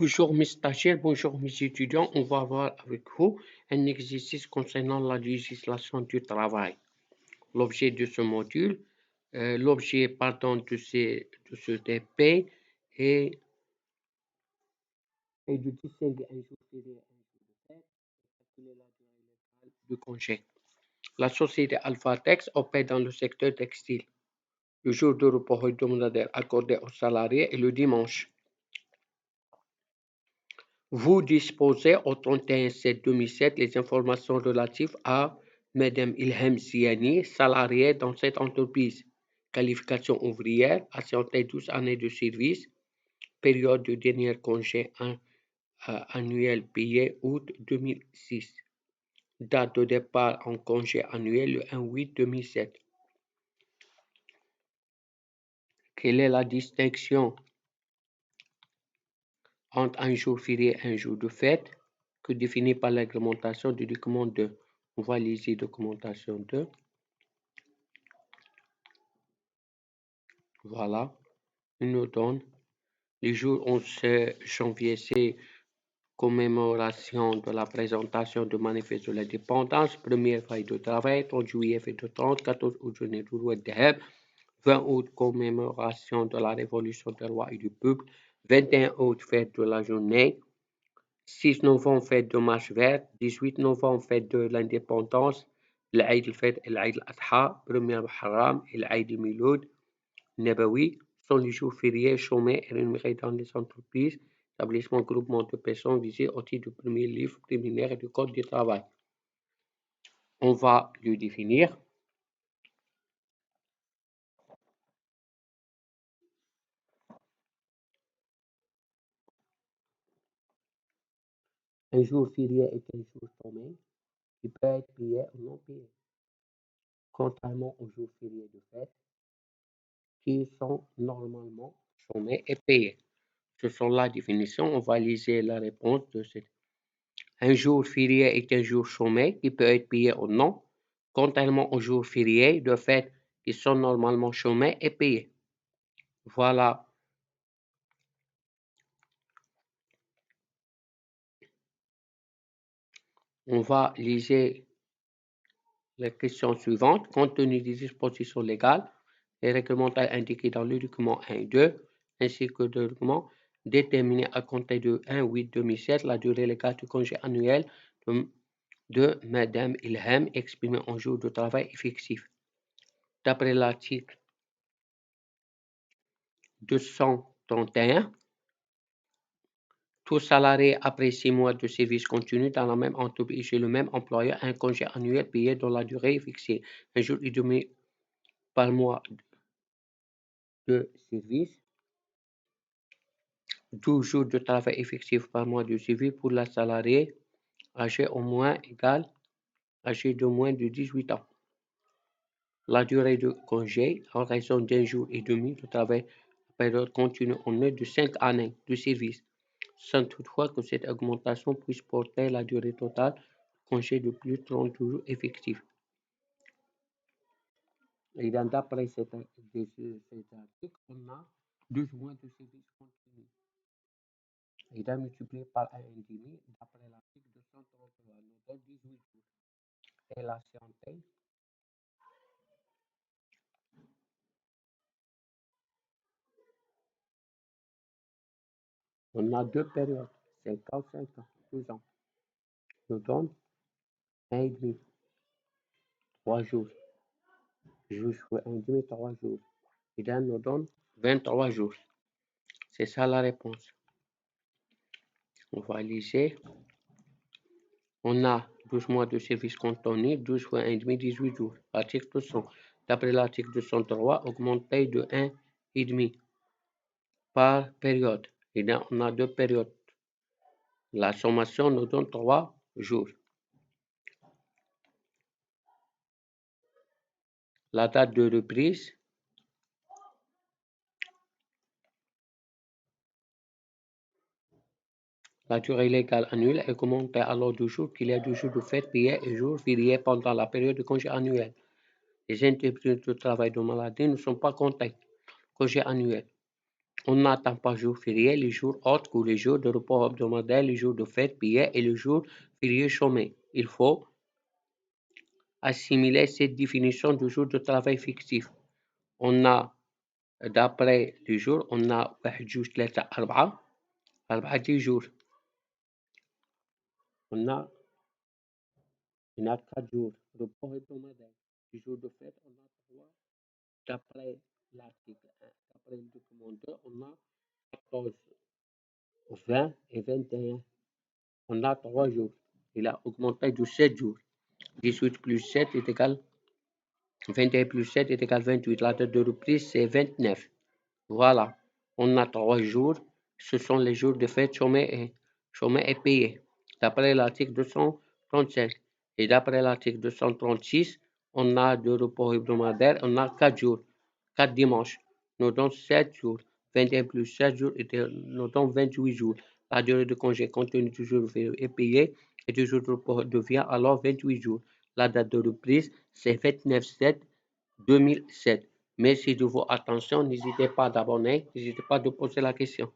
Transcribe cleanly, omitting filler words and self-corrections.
Bonjour mes stagiaires, bonjour mes étudiants. On va voir avec vous un exercice concernant la législation du travail. L'objet de ce module, l'objet partant de ce TP est de distinguer un jour férié et un jour de fête et calculer la durée légale du congé. La société Alphatex opère dans le secteur textile. Le jour de repos hebdomadaire accordé aux salariés est le dimanche. Vous disposez au 31/7/2007 les informations relatives à Madame Ilham Ziani, salariée dans cette entreprise. Qualification ouvrière, ancienneté 12 années de service, période de dernier congé annuel payé août 2006. Date de départ en congé annuel le 1/8/2007. Quelle est la distinction entre un jour férié et un jour de fête que définit par la réglementation du document 2? On va lire documentation 2. Voilà. Il nous donne le jour 11 janvier, c'est commémoration de la présentation du manifeste de l'indépendance. Première veille de travail, 30 juillet, fête de 30, 14 août, journée du roi de Heb, 20 août, commémoration de la révolution des rois et du peuple, 21 août, fête de la journée, 6 novembre, fête de marche verte, 18 novembre, fête de l'indépendance, l'Aïd el-Fitr et l'Aïd el-Adha, 1er Muharram et l'Aïd el-Miloud, Nabawi, sont les jours fériés chômés et rémunérés dans les entreprises, établissements, groupements de personnes visés au titre du premier livre préliminaire du Code du travail. On va le définir. Un jour férié est un jour chômé qui peut être payé ou non payé, contrairement aux jours fériés de fête qui sont normalement chômés et payés. Ce sont la définition. On va lire la réponse de cette. Un jour férié est un jour chômé qui peut être payé ou non, contrairement aux jours fériés de fête qui sont normalement chômés et payés. Voilà. On va lire les questions suivantes. Compte tenu des dispositions légales et réglementaires indiquées dans le document 1 et 2, ainsi que le document déterminé à compter de 1/8/2007 la durée légale du congé annuel de Madame Ilham exprimée en jours de travail effectif. D'après l'article 231, tout salarié après 6 mois de service continu dans la même entreprise chez le même employeur a un congé annuel payé dont la durée est fixée. Un jour et demi par mois de service, 12 jours de travail effectif par mois de service pour la salariée âgée au moins égale âgée de moins de 18 ans. La durée de congé en raison d'un jour et demi de travail à période continue en est de 5 années de service, sans toutefois que cette augmentation puisse porter la durée totale du congé de plus de 30 jours effectifs. Et d'après cet article, on a 12 mois de service continu. Et multiplié par 1,5, d'après l'article 233, nous donne 18 jours. Et la santé, on a deux périodes, 55 ans, 12 ans. Nous donne 1,5, 3 jours. Jusqu'à 1,5, 3 jours. Et là, nous donne 23 jours. C'est ça la réponse. On va lire. On a 12 mois de service continu, 12 fois 1,5, 18 jours. Article 200. D'après l'article 203, augmenté de 1,5 par période. Et là, on a deux périodes. La sommation nous donne 3 jours. La date de reprise, la durée légale annuelle est augmentée alors du jour qu'il y a 2 jours de fête payés et jours fériés pendant la période de congé annuel. Les interruptions de travail de maladie ne sont pas comptées. Congé annuel. On n'attend pas jour férié, les jours autres que les jours de repos hebdomadaire, les jours de fête payés et les jours fériés chômés. Il faut assimiler cette définition du jour de travail fictif. On a, d'après les jours, on a 1 2 3 4 4 10 jours. On a 4 jours. Repos hebdomadaire. Les jours de fête, on a 3. D'après l'article 1. D'après le document 2, on a 14, 20 et 21. On a 3 jours. Il a augmenté de 7 jours. 18 plus 7 est égal 21 plus 7 est égal 28. La date de reprise, c'est 29. Voilà. On a 3 jours. Ce sont les jours de fête chômés et payés. D'après l'article 235. Et d'après l'article 236, on a de repos hebdomadaire, on a 4 jours. 4 dimanches. Nous donnons 7 jours. 21 plus 7 jours nous donne 28 jours. La durée de congé compte tenu du jour est payé et du jour de repos devient alors 28 jours. La date de reprise, c'est 29/7/2007. Merci de votre attention. N'hésitez pas d'abonner. N'hésitez pas de poser la question.